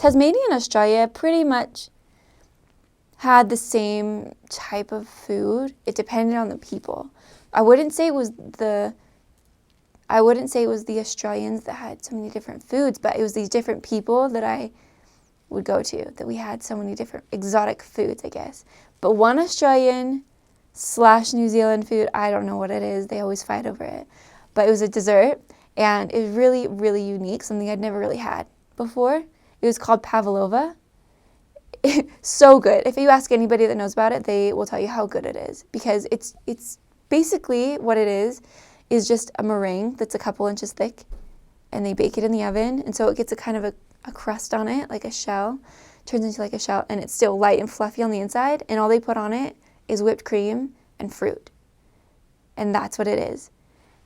Tasmania and Australia pretty much had the same type of food. It depended on the people. I wouldn't say it was the Australians that had so many different foods, but it was these different people that I would go to, that we had so many different exotic foods, I guess. But one Australian/New Zealand food, I don't know what it is. They always fight over it. But it was a dessert, and it was really, really unique, something I'd never really had before. It was called pavlova. So good. If you ask anybody that knows about it, they will tell you how good it is, because it's basically what it is just a meringue that's a couple inches thick, and they bake it in the oven, and so it gets a kind of a crust on it, like a shell, turns into like a shell, and it's still light and fluffy on the inside, and all they put on it is whipped cream and fruit, and that's what it is.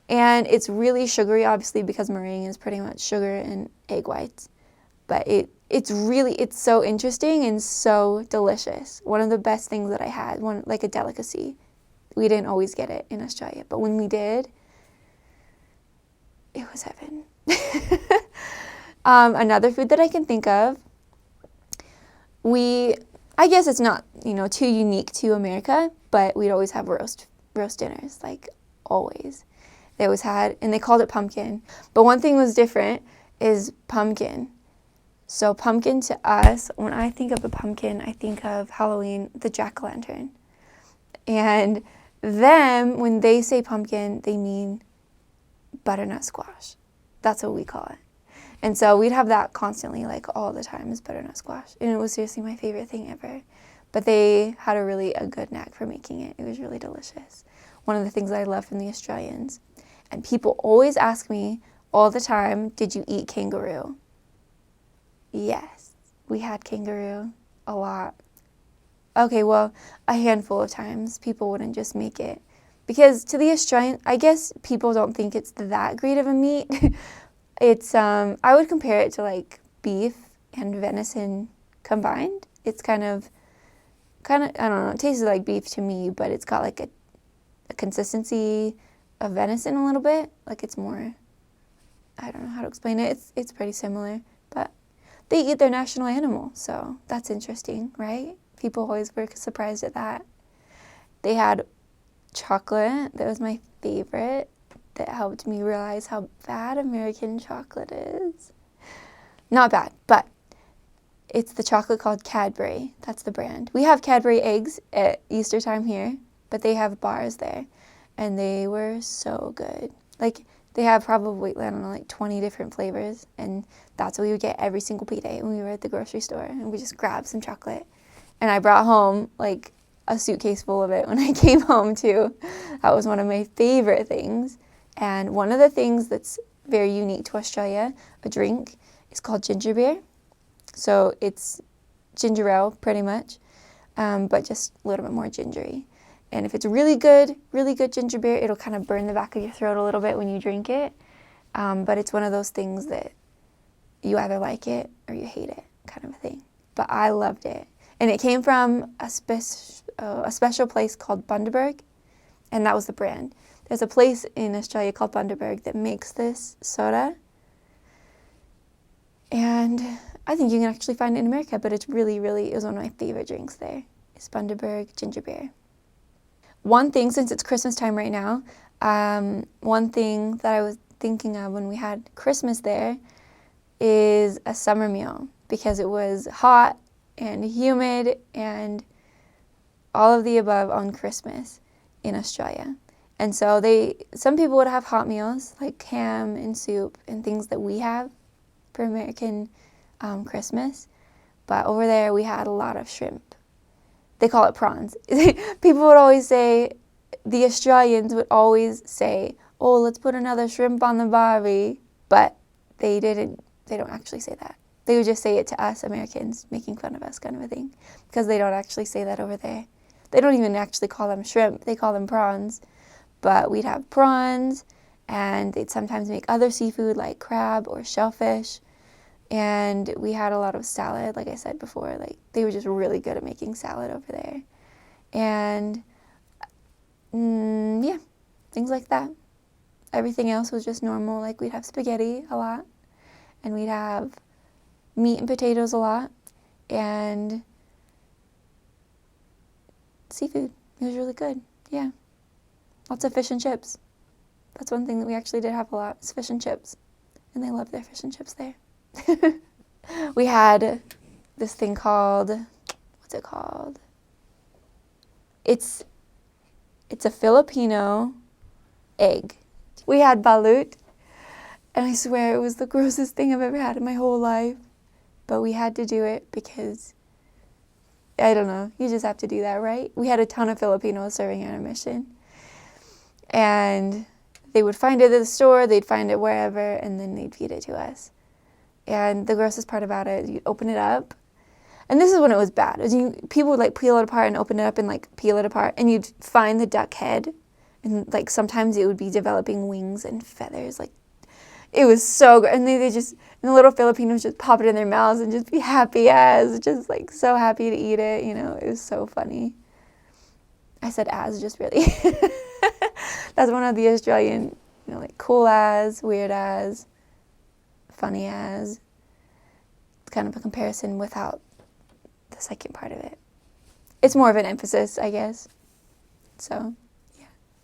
And it's really sugary, obviously, because meringue is pretty much sugar and egg whites, but it's so interesting and so delicious. One of the best things that I had, like a delicacy. We didn't always get it in Australia, but when we did, it was heaven. Another food that I can think of, I guess it's not, too unique to America, but we'd always have roast dinners, like always. They always had, and they called it pumpkin. But one thing was different is pumpkin. So pumpkin to us, when I think of a pumpkin, I think of Halloween, the jack-o'-lantern. And them, when they say pumpkin, they mean butternut squash. That's what we call it. And so we'd have that constantly, like all the time, is butternut squash. And it was seriously my favorite thing ever. But they had a good knack for making it. It was really delicious. One of the things I love from the Australians. And people always ask me all the time, did you eat kangaroo? Yes, we had kangaroo a lot. Okay, well, a handful of times. People wouldn't just make it. Because to the Australian, I guess people don't think it's that great of a meat. It's, I would compare it to like beef and venison combined. It's kind of, I don't know, it tastes like beef to me, but it's got like a consistency of venison a little bit. Like it's more, I don't know how to explain it. It's pretty similar, but they eat their national animal, so that's interesting, right? People always were surprised at that. They had chocolate. That was my favorite. That helped me realize how bad American chocolate is. Not bad, but it's the chocolate called Cadbury. That's the brand. We have Cadbury eggs at Easter time here, but they have bars there, and they were so good. Like, they have probably, I don't know, like 20 different flavors, and that's what we would get every single payday when we were at the grocery store, and we just grabbed some chocolate. And I brought home, like, a suitcase full of it when I came home, too. That was one of my favorite things. And one of the things that's very unique to Australia, a drink, is called ginger beer. So it's ginger ale, pretty much, but just a little bit more gingery. And if it's really good ginger beer, it'll kind of burn the back of your throat a little bit when you drink it. But it's one of those things that you either like it or you hate it, kind of a thing. But I loved it. And it came from a special place called Bundaberg, and that was the brand. There's a place in Australia called Bundaberg that makes this soda. And I think you can actually find it in America, but it was one of my favorite drinks there. It's Bundaberg ginger beer. One thing, since it's Christmas time right now, one thing that I was thinking of when we had Christmas there is a summer meal, because it was hot and humid and all of the above on Christmas in Australia. And so some people would have hot meals like ham and soup and things that we have for American Christmas. But over there we had a lot of shrimp. They call it prawns. People would always say, the Australians would always say, oh, let's put another shrimp on the barbie. But they don't actually say that. They would just say it to us Americans, making fun of us kind of a thing, because they don't actually say that over there. They don't even actually call them shrimp. They call them prawns. But we'd have prawns, and they'd sometimes make other seafood like crab or shellfish. And we had a lot of salad, like I said before. Like, they were just really good at making salad over there. And, yeah, things like that. Everything else was just normal. Like, we'd have spaghetti a lot. And we'd have meat and potatoes a lot, and seafood. It was really good. Yeah. Lots of fish and chips. That's one thing that we actually did have a lot, is fish and chips. And they love their fish and chips there. We had this thing called, what's it called? It's a Filipino egg. We had balut, and I swear it was the grossest thing I've ever had in my whole life. But we had to do it because, I don't know, you just have to do that, right? We had a ton of Filipinos serving at our mission. And they would find it at the store, they'd find it wherever, and then they'd feed it to us. And the grossest part about it is you'd open it up. And this is when it was bad. People would like peel it apart and open it up and like peel it apart. And you'd find the duck head. And like sometimes it would be developing wings and feathers. Like it was so good. And and the little Filipinos just pop it in their mouths and just be happy as, just like so happy to eat it. You know, it was so funny. I said as just really. That's one of the Australian, you know, like cool as, weird as, funny as. It's kind of a comparison without the second part of it. It's more of an emphasis, I guess. So